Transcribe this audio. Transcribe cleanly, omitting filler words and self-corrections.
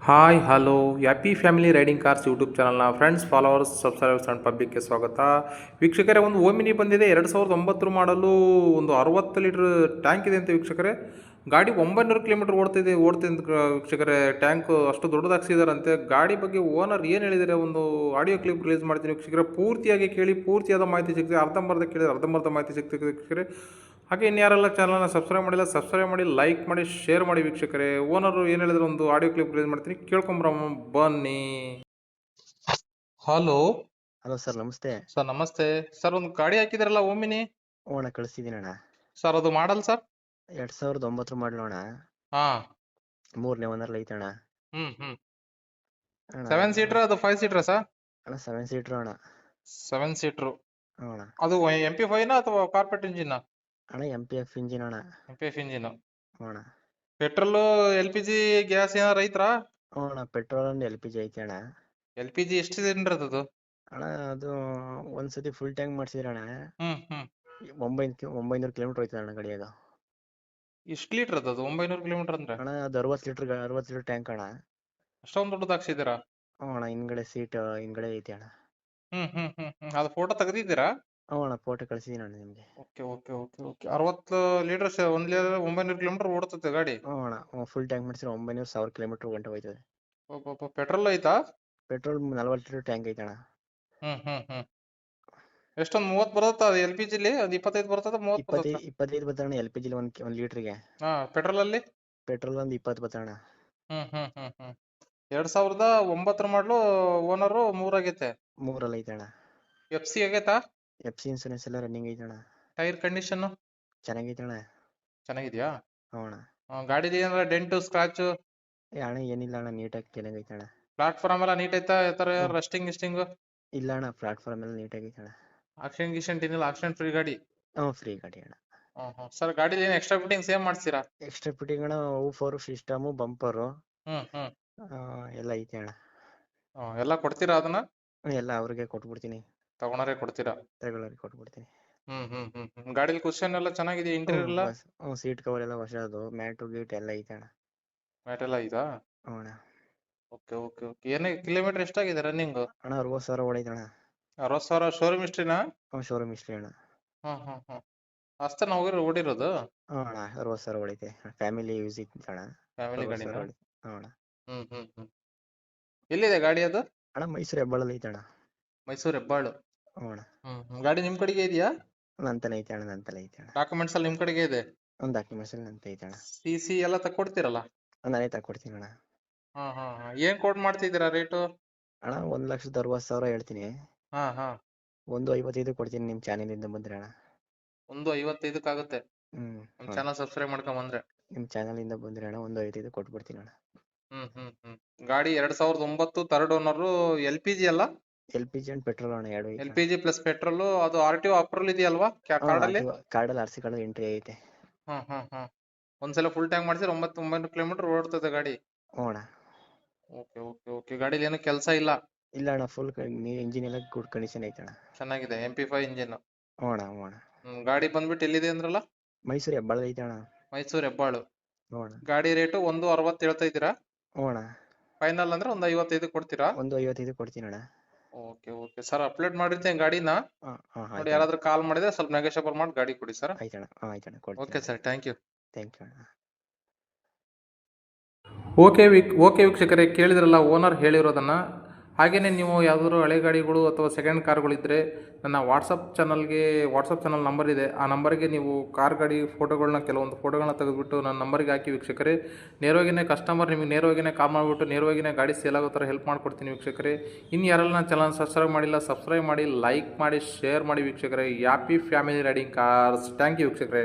Hi hello happy family riding cars YouTube ಚಾನಲ್ನ friends followers subscribers and ಪಬ್ಲಿಕ್ಗೆ ಸ್ವಾಗತ. ವೀಕ್ಷಕರೇ, ಒಂದು ಓಮಿನಿ ಬಂದಿದೆ 2009 ಮಾಡಲು. ಒಂದು 60 ಲೀಟ್ರ್ ಟ್ಯಾಂಕ್ ಇದೆ ಅಂತ ವೀಕ್ಷಕರೇ. ಗಾಡಿ 900 ಕಿಲೋಮೀಟರ್ ಓಡ್ತಿದೆ ವೀಕ್ಷಕರೇ. ಟ್ಯಾಂಕು ಅಷ್ಟು ದೊಡ್ಡದಾಗಿಸಿದಾರಂತೆ. ಗಾಡಿ ಬಗ್ಗೆ ಓನರ್ ಏನು ಹೇಳಿದರೆ ಒಂದು ಆಡಿಯೋ ಕ್ಲಿಪ್ ರಿಲೀಸ್ ಮಾಡ್ತೀನಿ ವೀಕ್ಷಕರೇ. ಪೂರ್ತಿಯಾಗಿ ಕೇಳಿ, ಪೂರ್ತಿಯಾದ ಮಾಹಿತಿ ಸಿಗ್ತದೆ. ಅರ್ಧಂಬರ್ಧ ಕೇಳಿದ್ರೆ ಅರ್ಧಂಬರ್ಧ ಮಾಹಿತಿ ಸಿಗ್ತದೆ ವೀಕ್ಷಕರೇ. ಹಾಗೆ ಇನ್ಯಾರೆಲ್ಲ ಚಾನಲ್ನ ಸಬ್ಸ್ಕ್ರೈಬ್ ಮಾಡಿಲ್ಲ, ಸಬ್ಸ್ಕ್ರೈಬ್ ಮಾಡಿ, ಲೈಕ್ ಮಾಡಿ, ಶೇರ್ ಮಾಡಿ ವೀಕ್ಷಕರೇ. ಓನರು ಏನು ಹೇಳಿದ್ರೆ ಒಂದು ಆಡಿಯೋ ಕ್ಲಿಪ್ ರಿಲೀಸ್ ಮಾಡ್ತೀನಿ, ಕೇಳ್ಕೊಂಬರಮ್ಮ ಬನ್ನಿ. ಹಲೋ ಹಲೋ ಸರ್, ನಮಸ್ತೆ. ಸರ್. ನಮಸ್ತೆ ಸರ್. ಒಂದು ಗಾಡಿ ಹಾಕಿದ್ರಲ್ಲ ಓಮಿನಿ. ಅಣ್ಣ ಕಳಿಸ್ತಿದ್ದೀನಿ ಅಣ್ಣ. ಸರ್ ಅದು ಮಾಡಲ್ ಸರ್ 2009 ಮಾಡ್ಲೋಣ. ಹಾ 3ನೇ ಓನರ್ ಐತಣ್ಣ. ಹ್ಮ್ 7 ಅಣ್ಣ ಸೀಟರ್ ಅದು 5 ಸೀಟರ್ ಸರ್? ಅಣ್ಣ 7 ಸೀಟ್ರು ಅಣ್ಣ. 7 ಸೀಟರ್. ಅಣ್ಣ ಅದು MP5 ಅಥವಾ ಕಾರ್ಪೆಟ್ ಇಂಜಿನ್? ಅಣ್ಣ MPF ಇಂಜಿನ್ ಅಣ್ಣ. MP5 engine. ಅಣ್ಣ ಪೆಟ್ರೋಲ್, LPG, ಗ್ಯಾಸ್ ಏನಾರ ಐತ್ರಾ? ಅಣ್ಣ ಪೆಟ್ರೋಲ್ ಒಂದು LPG ಐತೆ ಅಣ್ಣ. LPG ಎಷ್ಟು ಸಿಲಿಂಡರ್ ಅದು? ಅಣ್ಣ ಅದು ಒಂದ್ಸತಿ ಫುಲ್ ಟ್ಯಾಂಕ್ ಮಾಡ್ಸಿದ್ರೆ ಅಣ್ಣ ಹ್ಮ್ 900 ಕಿಲೋಮೀಟರ್ ಹೋಯ್ತದೆ ಅಣ್ಣ ಗಾಡಿ ಅದು. ಎಷ್ಟು ಲೀಟರ್ ಅದು 900 ಕಿಲೋಮೀಟರ್ ಅಂದ್ರೆ? ಅಣ್ಣ ಅದು 60 ಲೀಟರ್ ಟ್ಯಾಂಕ್ ಅಣ್ಣ. ಅಷ್ಟೊಂದು ದೊಡ್ಡದು ಹಾಕ್ಸಿದ್ದೀರಾ? ಅಣ್ಣ ಹಿಂದ್ಗಡೆ ಸೀಟ್ ಹಿಂದ್ಗಡೆ ಐತೆ ಅಣ್ಣ. ಅದು ಫೋಟೋ ತೆಗೆದಿದ್ದೀರಾ? ಅಣ್ಣ ಫೋಟೋ ಕಳಿಸಿದ್ದೀನಿ ಅಣ್ಣ ನಿಮ್ಗೆ. ಓಕೆ 60 ಲೀಟರ್ 900 ಕಿಲೋಮೀಟರ್ ಓಡುತ್ತೆ ಗಾಡಿ. ಅಣ್ಣ ಫುಲ್ ಟ್ಯಾಂಕ್ ಮಾಡಿಸಿದ್ರೆ 900 ಕಿಲೋಮೀಟರ್ ಗಂಟೆ ಹೋಯ್ತದೆ. ಪೆಟ್ರೋಲ್ ಐತಾ? ಪೆಟ್ರೋಲ್ 40 ಲೀಟರ್ ಟ್ಯಾಂಕ್ ಐತೆ ಅಣ್ಣ. ಎಷ್ಟೊಂದು 30 ಬರುತ್ತಾ ಅದು LPG ಲಿ? ಅದು 25 ಬರ್ತದ 30 ಬರುತ್ತಾ? 25 ಬರ್ತಣ್ಣ LPG ಒಂದ್ ಲೀಟರ್ಗೆ. ಪೆಟ್ರೋಲ್ ಅಲ್ಲಿ? ಪೆಟ್ರೋಲ್ ಒಂದು 20 ಬರ್ತಣ್ಣ. 2009 ಮಾಡಲು. ಓನರು 3 ಆಗೈತೆ. 3 ಐತಣ್ಣ. FC ಆಗೈತಾ? FC ಇನ್ಸೂರೆನ್ಸ್ ಎಲ್ಲ ರನ್ನಿಂಗ್ ಐತಣ್ಣ. ಟೈರ್ ಕಂಡೀಷನ್ ಚೆನ್ನಾಗೈತಣ್ಣ. ಚೆನ್ನಾಗಿದ್ಯಾ? ಅಣ್ಣ ಗಾಡಿಲಿ ಏನಾರ ಡೆಂಟು ಸ್ಕ್ರಾಚ್? ಅಣ್ಣ ಏನಿಲ್ಲ ಅಣ್ಣ, ನೀಟಾಗಿ ಕ್ಲೀನಾಗಿ ಐತಣ್ಣ. ಪ್ಲಾಟ್ಫಾರ್ಮ್ ಎಲ್ಲ ನೀಟ್ ಐತಾ? ರಸ್ಟಿಂಗ್ ಗಿಸ್ಟಿಂಗ್? ಇಲ್ಲ ಅಣ್ಣ, ಪ್ಲಾಟ್ಫಾರ್ಮ್ ಎಲ್ಲ ನೀಟಾಗಿ ಐತಣ್ಣ. ಆಕ್ಸಿಡೆಂಟ್ ಏನಿಲ್ಲ? ಆಕ್ಸಿಡೆಂಟ್ ಫ್ರೀ ಗಾಡಿ? ಫ್ರೀ ಗಾಡಿ ಅಣ್ಣ. ಸರ್, ಗಾಡಿಲಿ ಏನು ಎಕ್ಸ್ಟ್ರಾ ಫಿಟ್ಟಿಂಗ್ಸ್ ಏನ್ ಮಾಡ್ತೀರಾ? ಎಕ್ಸ್ಟ್ರಾ ಫಿಟ್ಟಿಂಗ್ ಅಣ್ಣ, ಊಫರ್ ಸಿಸ್ಟಮು, ಬಂಪರು ಹ್ಮ್ ಎಲ್ಲ ಐತೆ ಅಣ್ಣ. ಎಲ್ಲ ಕೊಡ್ತೀರಾ ಅದನ್ನ? ಎಲ್ಲ ಅವ್ರಿಗೆ ಕೊಟ್ಬಿಡ್ತೀನಿ. ತಗೊಂಡರೆ ಕೊಡ್ತೀರಾ? ತಗೊಳ್ಳೋರಿಗೆ ಕೊಟ್ಬಿಡ್ತೀನಿ. ಗಾಡಿಲಿ ಕುಶನ್ ಎಲ್ಲ ಚೆನ್ನಾಗಿದೆ, ಇಂಟೀರಿಯರ್ ಎಲ್ಲ? ಸೀಟ್ ಕವರ್ ಎಲ್ಲ ಹೊಸದು, ಮ್ಯಾಟು ಗೀಟ್ ಎಲ್ಲ ಐತೆ ಅಣ್ಣ. ಮ್ಯಾಟ್ ಎಲ್ಲ ಐತಾ? ಅಣ್ಣ ಓಕೆ ಏನೇ ಕಿಲೋಮೀಟರ್ ಎಷ್ಟಾಗಿದೆ ರನ್ನಿಂಗ್? ಅಣ್ಣ 60,000 ಹೊಡೈತಣ್ಣ. 60,000 ಶೋರೂಮ್ ಹಿಸ್ಟ್ರಿನಾ? ಶೋರೂಮ್ ಹಿಸ್ಟ್ರಿ ಅಣ್ಣ. ಅಷ್ಟೇ ನಾವು ಓಡಿರೋದು? ಅಣ್ಣ 60,000 ಹೊಡೈತೆ. ಫ್ಯಾಮಿಲಿ ಯೂಸ್ ಇತ್ತಣ್ಣ. ಫ್ಯಾಮಿಲಿ ಗಾಡಿನ? ಅಣ್ಣ ಎಲ್ಲಿದೆ ಗಾಡಿ ಅದು? ಅಣ್ಣ ಮೈಸೂರು ಹೆಬ್ಬಾಳಲ್ಲಿ ಐತಣ್ಣ. ಮೈಸೂರು ಹೆಬ್ಬಾಳು. ಅಣ್ಣ ಗಾಡಿ ನಿಮ್ ಕಡೆಗೆ ಇದೆಯಾ? ನಂತನೇ ಐತೆ ಅಣ್ಣ, ನಂತಲೇ ಐತೆ ಅಣ್ಣ. ಡಾಕ್ಯುಮೆಂಟ್ಸ್ ಎಲ್ಲ ನಿಮ್ ಕಡೆಗೆ ಇದೆ? ಒಂದು ಡಾಕ್ಯುಮೆಂಟ್ಸ್ ಅಲ್ಲಿ ನಂತ ಐತೆ ಅಣ್ಣ. CC ಎಲ್ಲ ತಕ್ಕೊಡ್ತೀರಲ್ಲ? ನಾನೇ ತಕೊಡ್ತೀನಿ ಅಣ್ಣ. ಏನ್ ಕೋಟ್ ಮಾಡ್ತಿದ್ದೀರಾ ರೇಟು? ಅಣ್ಣ 1,60,000 ಹೇಳ್ತೀನಿ. 1,55 ಕೊಡ್ತೀನಿ ನಿಮ್ ಚಾನೆಲ್ ಇಂದ ಬಂದ್ರೆ ಅಣ್ಣ. 155 ಆಗುತ್ತೆ? ನಮ್ ಚಾನಲ್ ಸಬ್ಸ್ಕ್ರೈಬ್ ಮಾಡ್ಕೊಂಡ್ ಬಂದ್ರೆ? ನಿಮ್ ಚಾನೆಲ್ ಇಂದ ಬಂದ್ರೆ ಅಣ್ಣ 1,55 ಕೊಟ್ಬಿಡ್ತೀನಿ ಅಣ್ಣ. ಗಾಡಿ 2009 ಥರ್ಡ್ ಓನರ್. LPG ಅಲ್ಲ? LPG ಅಂಡ್ ಪೆಟ್ರೋಲ್ ಅಣ್ಣ, ಎರಡು ಐತೆ. LPG plus petrol. ಅದು RTO ಅಪ್ರೂವಲ್ ಇದೆಯಲ್ವಾ ಕಾರ್ಡಲ್ಲಿ? ಕಾರ್ಡಲ್ಲಿ RC ಕಾರ್ಡ್ ಎಂಟ್ರಿ ಐತೆ. ಒಂದ್ಸಲ ಫುಲ್ ಟ್ಯಾಂಕ್ ಮಾಡಿಸಿದ್ರೆ 900 ಕಿಲೋಮೀಟರ್ ಓಡ್ತದೆ ಗಾಡಿ. ಅಣ್ಣ ಓಕೆ ಗಾಡಿಲಿ ಏನು ಕೆಲಸ ಇಲ್ಲ? ಇಲ್ಲ ಅಣ್ಣ, ಫುಲ್ ಇಂಜಿನ್ ಎಲ್ಲ ಗುಡ್ ಕಂಡೀಷನ್ ಐತೆ ಅಣ್ಣ. ಚೆನ್ನಾಗಿದೆ MP5 ಇಂಜಿನ್? ಅಣ್ಣ ಗಾಡಿ ಬಂದ್ಬಿಟ್ಟು ಎಲ್ಲಿದೆ ಅಂದ್ರಲ್ಲ? ಮೈಸೂರು ಹೆಬ್ಬಾಳ ಐತೆ ಅಣ್ಣ. ಮೈಸೂರು ಹೆಬ್ಬಾಳು. ಅಣ್ಣ ಗಾಡಿ ರೇಟು 160 ಹೇಳ್ತಾ ಇದ್ದೀರಾ? ಅಣ್ಣ ಫೈನಲ್ ಅಂದ್ರೆ 155 ಕೊಡ್ತೀರಾ? 1,55 ಕೊಡ್ತೀನಿ ಅಣ್ಣ. ಓಕೆ ಸರ್, ಅಪ್ಲೋಡ್ ಮಾಡಿರ್ತೀನಿ ಗಾಡಿನ. ನೋಡಿ, ಯಾರಾದ್ರೂ ಕಾಲ್ ಮಾಡಿದ್ರೆ ಸ್ವಲ್ಪ ನೆಗೋಷಿಯಬಲ್ ಮಾಡಿ ಗಾಡಿ ಕೊಡಿ ಸರ್. ಆಯ್ತಣ್ಣ. ಓಕೆ ಸರ್, ಥ್ಯಾಂಕ್ ಯು ಅಣ್ಣ. ಓಕೆ ವೀಕ್ಷಕರೇ, ಕೇಳಿದ್ರಲ್ಲ ಓನರ್ ಹೇಳಿರೋದನ್ನು. ಹಾಗೆಯೇ ನೀವು ಯಾವುದಾದ್ರು ಹಳೆ ಗಾಡಿಗಳು ಅಥವಾ ಸೆಕೆಂಡ್ ಕಾರ್ಗಳಿದ್ದರೆ ನನ್ನ ವಾಟ್ಸಪ್ ಚಾನಲ್ ನಂಬರ್ ಇದೆ. ಆ ನಂಬರ್ಗೆ ನೀವು ಕಾರ್ ಗಾಡಿ ಫೋಟೋಗಳನ್ನ, ಕೆಲವೊಂದು ಫೋಟೋಗಳನ್ನ ತೆಗೆದುಬಿಟ್ಟು ನನ್ನ ನಂಬರ್ಗೆ ಹಾಕಿ ವೀಕ್ಷಕರೇ. ನೇರವಾಗಿಯೇ ಕಸ್ಟಮರ್ ನಿಮಗೆ ನೇರವಾಗಿಯೇ ಕಾಲ್ ಮಾಡಿಬಿಟ್ಟು ನೇರವಾಗಿಯೇ ಗಾಡಿ ಸೇಲ್ ಆಗೋ ಥರ ಹೆಲ್ಪ್ ಮಾಡ್ಕೊಡ್ತೀನಿ ವೀಕ್ಷಕರೇ. ಇನ್ನು ಯಾರೆಲ್ಲ ನನ್ನ ಚಾನಲ್ ಸಬ್ಸ್ಕ್ರೈಬ್ ಮಾಡಿಲ್ಲ, ಸಬ್ಸ್ಕ್ರೈಬ್ ಮಾಡಿ, ಲೈಕ್ ಮಾಡಿ, ಶೇರ್ ಮಾಡಿ ವೀಕ್ಷಕರೇ. Happy family riding cars. Thank you ವೀಕ್ಷಕರೇ.